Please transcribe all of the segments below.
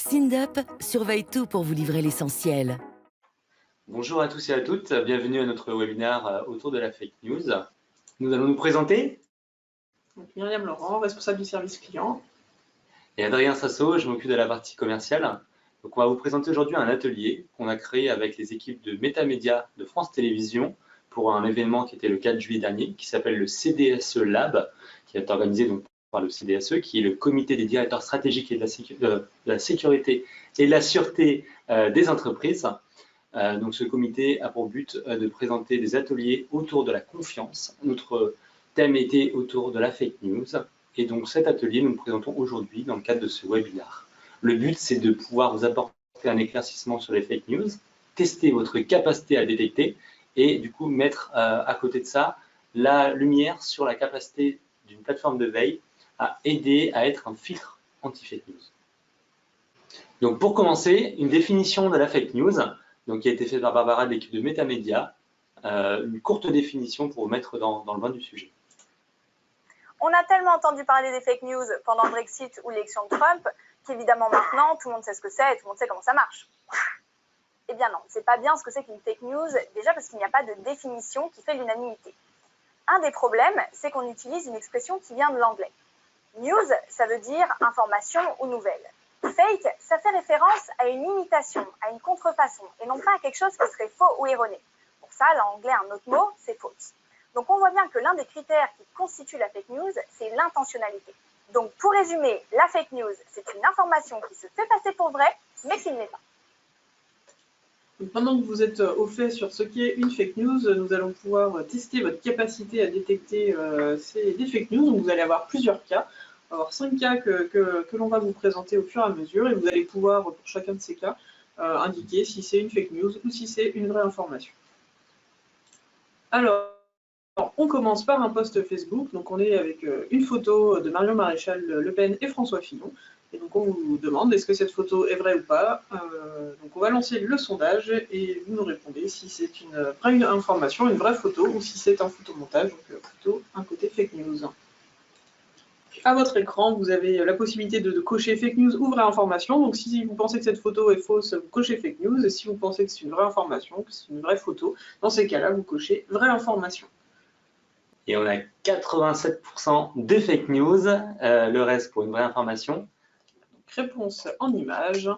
SynDup surveille tout pour vous livrer l'essentiel. Bonjour à tous et à toutes, bienvenue à notre webinaire autour de la fake news. Nous allons nous présenter. Donc, Myriam Laurent, responsable du service client. Et Adrien Sasso, je m'occupe de la partie commerciale. Donc on va vous présenter aujourd'hui un atelier qu'on a créé avec les équipes de Métamédia de France Télévisions pour un événement qui était le 4 juillet dernier, qui s'appelle le CDSE Lab, qui est organisé donc par le CDSE, qui est le comité des directeurs stratégiques et de la sécurité et de la sûreté des entreprises. Donc ce comité a pour but de présenter des ateliers autour de la confiance. Notre thème était autour de la fake news. Et donc cet atelier, nous le présentons aujourd'hui dans le cadre de ce webinaire. Le but, c'est de pouvoir vous apporter un éclaircissement sur les fake news, tester votre capacité à détecter et du coup mettre à côté de ça la lumière sur la capacité d'une plateforme de veille à aider à être un filtre anti-fake news. Donc pour commencer, une définition de la fake news, donc qui a été faite par Barbara de l'équipe de Métamédia, une courte définition pour vous mettre dans le bain du sujet. On a tellement entendu parler des fake news pendant le Brexit ou l'élection de Trump qu'évidemment maintenant, tout le monde sait ce que c'est et tout le monde sait comment ça marche. Eh bien non, c'est pas bien ce que c'est qu'une fake news, déjà parce qu'il n'y a pas de définition qui fait l'unanimité. Un des problèmes, c'est qu'on utilise une expression qui vient de l'anglais. News, ça veut dire information ou nouvelle. Fake, ça fait référence à une imitation, à une contrefaçon, et non pas à quelque chose qui serait faux ou erroné. Pour ça, l'anglais, un autre mot, c'est false. Donc on voit bien que l'un des critères qui constitue la fake news, c'est l'intentionnalité. Donc pour résumer, la fake news, c'est une information qui se fait passer pour vraie, mais qui ne l'est pas. Donc, maintenant que vous êtes au fait sur ce qu'est une fake news, nous allons pouvoir tester votre capacité à détecter des fake news. Donc, vous allez avoir plusieurs cas. On va avoir 5 cas que l'on va vous présenter au fur et à mesure et vous allez pouvoir, pour chacun de ces cas, indiquer si c'est une fake news ou si c'est une vraie information. Alors, on commence par un post Facebook. Donc, on est avec une photo de Marion Maréchal Le Pen et François Fillon. Et donc, on vous demande est-ce que cette photo est vraie ou pas. Donc, on va lancer le sondage et vous nous répondez si c'est une vraie information, une vraie photo, ou si c'est un photomontage, donc plutôt un côté fake news. À votre écran, vous avez la possibilité de cocher fake news ou vraie information. Donc, si vous pensez que cette photo est fausse, vous cochez fake news. Et si vous pensez que c'est une vraie information, que c'est une vraie photo, dans ces cas-là, vous cochez vraie information. Et on a 87% de fake news, le reste pour une vraie information. Donc, réponse en image.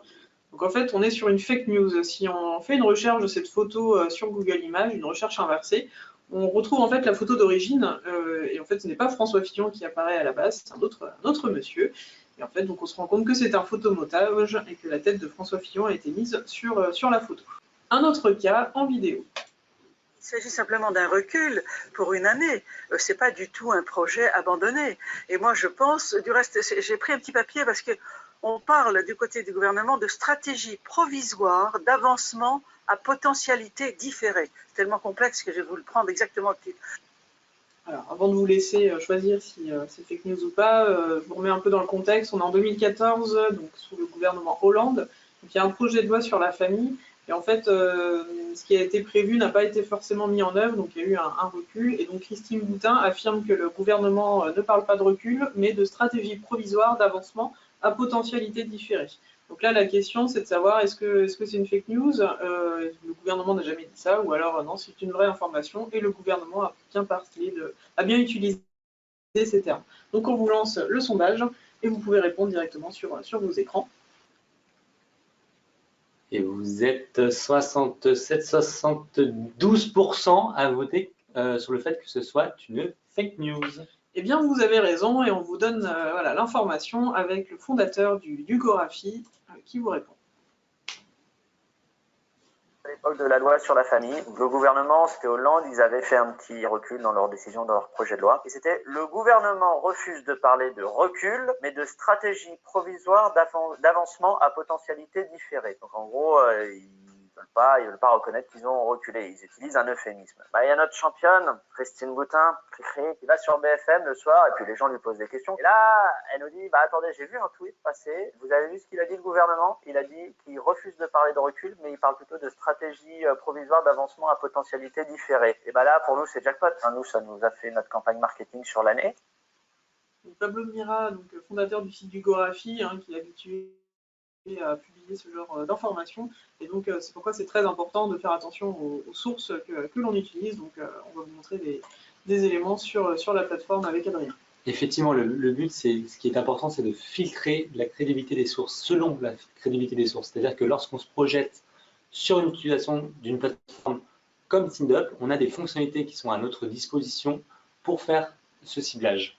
Donc en fait, on est sur une fake news. Si on fait une recherche de cette photo sur Google Images, une recherche inversée, on retrouve en fait la photo d'origine. Et en fait, ce n'est pas François Fillon qui apparaît à la base, c'est un autre monsieur. Et en fait, donc on se rend compte que c'est un photomontage et que la tête de François Fillon a été mise sur la photo. Un autre cas en vidéo. Il s'agit simplement d'un recul pour une année. Ce n'est pas du tout un projet abandonné. Et moi, je pense, du reste, j'ai pris un petit papier parce qu'on parle du côté du gouvernement de stratégie provisoire d'avancement à potentialité différée. C'est tellement complexe que je vais vous le prendre exactement le titre. Alors, avant de vous laisser choisir si c'est fake news ou pas, je vous remets un peu dans le contexte. On est en 2014, donc sous le gouvernement Hollande. Donc, il y a un projet de loi sur la famille. Et en fait, ce qui a été prévu n'a pas été forcément mis en œuvre, donc il y a eu un recul. Et donc Christine Boutin affirme que le gouvernement ne parle pas de recul, mais de stratégie provisoire d'avancement à potentialité différée. Donc là, la question, c'est de savoir est-ce que c'est une fake news. Le gouvernement n'a jamais dit ça, ou alors non, c'est une vraie information, et le gouvernement a bien utilisé ces termes. Donc on vous lance le sondage, et vous pouvez répondre directement sur vos écrans. Et vous êtes 67-72% à voter sur le fait que ce soit une fake news. Eh bien, vous avez raison et on vous donne voilà, l'information avec le fondateur du Gorafi qui vous répond. À l'époque de la loi sur la famille, le gouvernement, c'était Hollande, ils avaient fait un petit recul dans leur décision, dans leur projet de loi. Et c'était le gouvernement refuse de parler de recul, mais de stratégie provisoire d'avancement à potentialité différée. Donc en gros, ils veulent pas reconnaître qu'ils ont reculé. Ils utilisent un euphémisme. Il y a notre championne, Christine Boutin, qui va sur BFM le soir, et puis les gens lui posent des questions. Et là, elle nous dit, attendez, j'ai vu un tweet passer. Vous avez vu ce qu'il a dit le gouvernement? Il a dit qu'il refuse de parler de recul, mais il parle plutôt de stratégie provisoire d'avancement à potentialité différée. Et là, pour nous, c'est jackpot. Nous, ça nous a fait notre campagne marketing sur l'année. Pablo Mira, donc fondateur du site du Gorafi, qui est habitué à publier ce genre d'informations. Et donc, c'est pourquoi c'est très important de faire attention aux sources que l'on utilise. Donc, on va vous montrer des éléments sur la plateforme avec Adrien. Effectivement, le but, ce qui est important, c'est de filtrer la crédibilité des sources selon la crédibilité des sources. C'est-à-dire que lorsqu'on se projette sur une utilisation d'une plateforme comme Tindup, on a des fonctionnalités qui sont à notre disposition pour faire ce ciblage.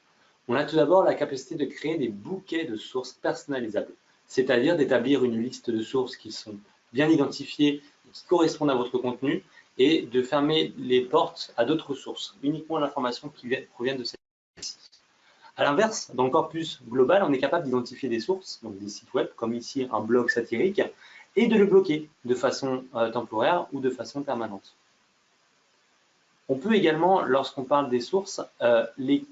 On a tout d'abord la capacité de créer des bouquets de sources personnalisables, c'est-à-dire d'établir une liste de sources qui sont bien identifiées, qui correspondent à votre contenu, et de fermer les portes à d'autres sources, uniquement l'information qui provient de celles-ci. À l'inverse, dans le corpus global, on est capable d'identifier des sources, donc des sites web, comme ici un blog satirique, et de le bloquer de façon temporaire ou de façon permanente. On peut également, lorsqu'on parle des sources, les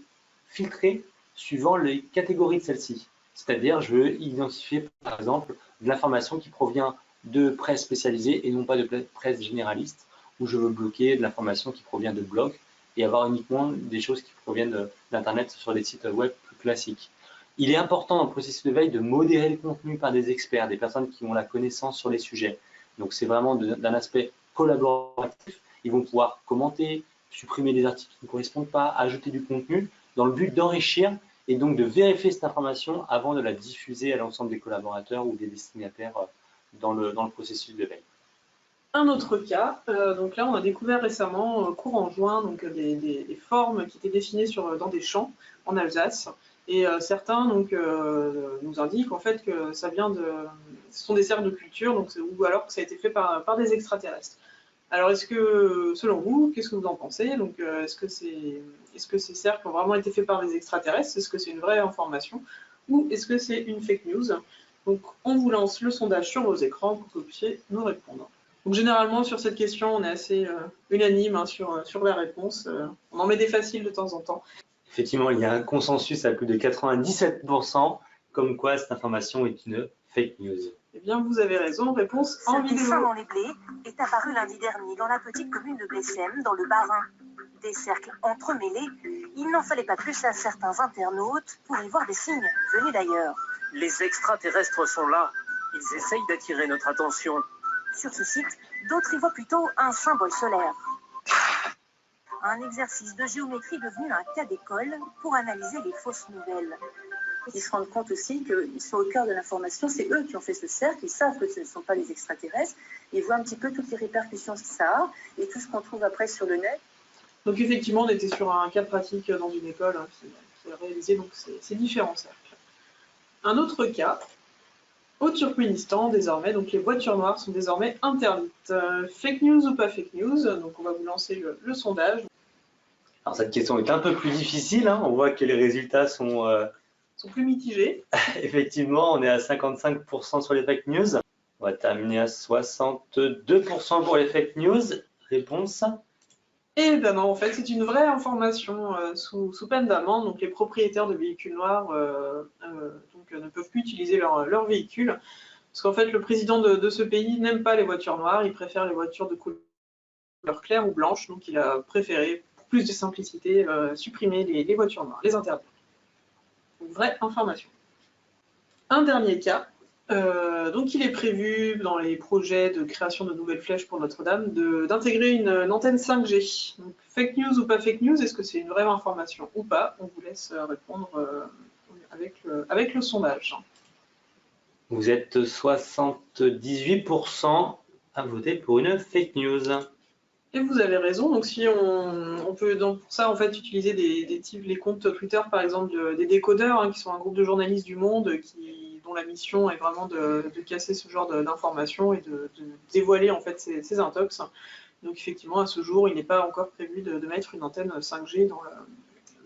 filtrer suivant les catégories de celles-ci. C'est-à-dire, je veux identifier, par exemple, de l'information qui provient de presse spécialisée et non pas de presse généraliste, ou je veux bloquer de l'information qui provient de blogs et avoir uniquement des choses qui proviennent d'Internet sur des sites web plus classiques. Il est important dans le processus de veille de modérer le contenu par des experts, des personnes qui ont la connaissance sur les sujets. Donc c'est vraiment d'un aspect collaboratif. Ils vont pouvoir commenter, supprimer des articles qui ne correspondent pas, ajouter du contenu dans le but d'enrichir et donc de vérifier cette information avant de la diffuser à l'ensemble des collaborateurs ou des destinataires dans le processus de veille. Un autre cas, donc là on a découvert récemment, courant juin, donc des formes qui étaient dessinées dans des champs en Alsace. Et certains donc, nous indiquent en fait que ça vient ce sont des cercles de culture, donc, ou alors que ça a été fait par des extraterrestres. Alors est-ce que, selon vous, qu'est-ce que vous en pensez? Donc est-ce que ces cercles ont vraiment été faits par des extraterrestres? Est-ce que c'est une vraie information? Ou est-ce que c'est une fake news? Donc on vous lance le sondage sur vos écrans pour que vous puissiez nous répondre. Donc généralement sur cette question, on est assez unanime hein, sur la réponse. On en met des faciles de temps en temps. Effectivement, il y a un consensus à plus de 97% comme quoi cette information est une fake news. Eh bien, vous avez raison, réponse en vidéo. Ce dessin dans les blés est apparu lundi dernier dans la petite commune de Blessem, dans le Bas-Rhin. Des cercles entremêlés, il n'en fallait pas plus à certains internautes pour y voir des signes venus d'ailleurs. Les extraterrestres sont là, ils essayent d'attirer notre attention. Sur ce site, d'autres y voient plutôt un symbole solaire. Un exercice de géométrie devenu un cas d'école pour analyser les fausses nouvelles. Ils se rendent compte aussi qu'ils sont au cœur de l'information, c'est eux qui ont fait ce cercle, ils savent que ce ne sont pas les extraterrestres, ils voient un petit peu toutes les répercussions que ça a et tout ce qu'on trouve après sur le net. Donc effectivement, on était sur un cas pratique dans une école hein, qui est réalisé donc ces différents cercles. Un autre cas, au Turkménistan désormais, donc les voitures noires sont désormais interdites. Fake news ou pas fake news? Donc on va vous lancer le sondage. Alors cette question est un peu plus difficile, hein. On voit que les résultats sont plus mitigés. Effectivement, on est à 55% sur les fake news. On va terminer à 62% pour les fake news. Réponse? Eh bien non, en fait, c'est une vraie information sous peine d'amende. Donc les propriétaires de véhicules noirs ne peuvent plus utiliser leur véhicule. Parce qu'en fait, le président de ce pays n'aime pas les voitures noires, il préfère les voitures de couleur claire ou blanche. Donc il a préféré, pour plus de simplicité, supprimer les voitures noires, les interdire. Vraie information. Un dernier cas, donc il est prévu dans les projets de création de nouvelles flèches pour Notre-Dame d'intégrer une antenne 5G. Donc, fake news ou pas fake news, est-ce que c'est une vraie information ou pas? On vous laisse répondre avec le sondage. Vous êtes 78% à voter pour une fake news. Et vous avez raison, donc si on peut donc pour ça en fait utiliser les comptes Twitter par exemple des décodeurs hein, qui sont un groupe de journalistes du monde dont la mission est vraiment de casser ce genre d'informations et de dévoiler en fait ces intox. Donc effectivement à ce jour il n'est pas encore prévu de mettre une antenne 5G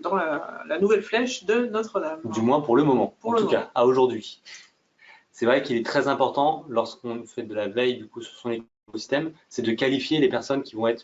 dans la nouvelle flèche de Notre-Dame. Du moins pour le moment, en tout cas à aujourd'hui. C'est vrai qu'il est très important lorsqu'on fait de la veille du coup sur son écosystème, c'est de qualifier les personnes qui vont être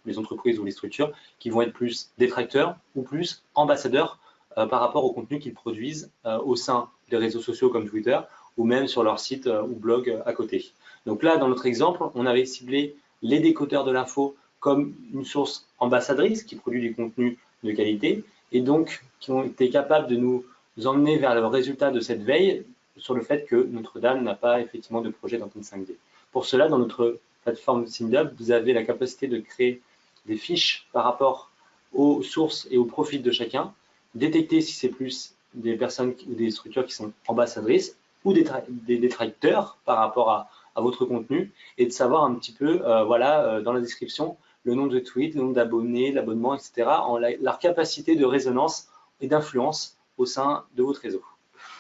les entreprises ou les structures qui vont être plus détracteurs ou plus ambassadeurs par rapport au contenu qu'ils produisent au sein des réseaux sociaux comme Twitter ou même sur leur site ou blog à côté. Donc là, dans notre exemple, on avait ciblé les décodeurs de l'info comme une source ambassadrice qui produit du contenu de qualité et donc qui ont été capables de nous emmener vers le résultat de cette veille sur le fait que Notre-Dame n'a pas effectivement de projet d'antenne 5G. Pour cela, dans notre plateforme SynDub, vous avez la capacité de créer des fiches par rapport aux sources et aux profils de chacun, détecter si c'est plus des personnes ou des structures qui sont ambassadrices ou des détracteurs par rapport à votre contenu, et de savoir un petit peu, dans la description, le nombre de tweets, le nombre d'abonnés, l'abonnement, etc., leur capacité de résonance et d'influence au sein de votre réseau.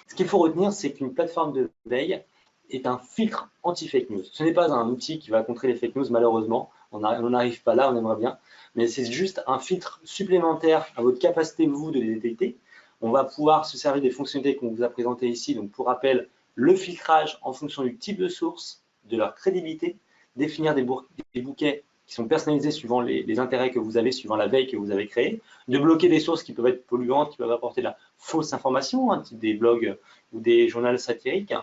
Ce qu'il faut retenir, c'est qu'une plateforme de veille est un filtre anti-fake news. Ce n'est pas un outil qui va contrer les fake news, malheureusement. On n'arrive pas là, on aimerait bien. Mais c'est juste un filtre supplémentaire à votre capacité, vous, de les détecter. On va pouvoir se servir des fonctionnalités qu'on vous a présentées ici. Donc, pour rappel, le filtrage en fonction du type de source, de leur crédibilité, définir des bouquets qui sont personnalisés suivant les intérêts que vous avez, suivant la veille que vous avez créée, de bloquer des sources qui peuvent être polluantes, qui peuvent apporter de la fausse information, type des blogs ou des journaux satiriques,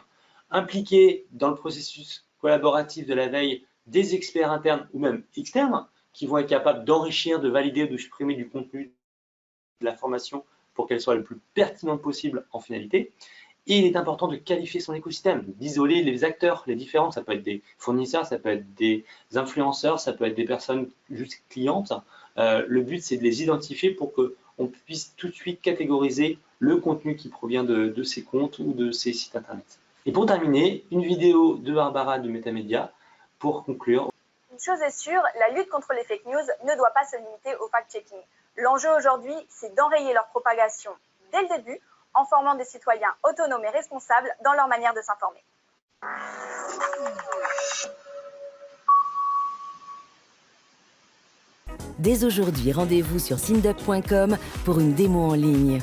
impliquer dans le processus collaboratif de la veille des experts internes ou même externes qui vont être capables d'enrichir, de valider, de supprimer du contenu, de l'information pour qu'elle soit le plus pertinente possible en finalité. Et il est important de qualifier son écosystème, d'isoler les acteurs, les différents. Ça peut être des fournisseurs, ça peut être des influenceurs, ça peut être des personnes juste clientes. Le but, c'est de les identifier pour qu'on puisse tout de suite catégoriser le contenu qui provient de ces comptes ou de ces sites internet. Et pour terminer, une vidéo de Barbara de Metamedia pour conclure. Une chose est sûre, la lutte contre les fake news ne doit pas se limiter au fact-checking. L'enjeu aujourd'hui, c'est d'enrayer leur propagation dès le début, en formant des citoyens autonomes et responsables dans leur manière de s'informer. Dès aujourd'hui, rendez-vous sur syndup.com pour une démo en ligne.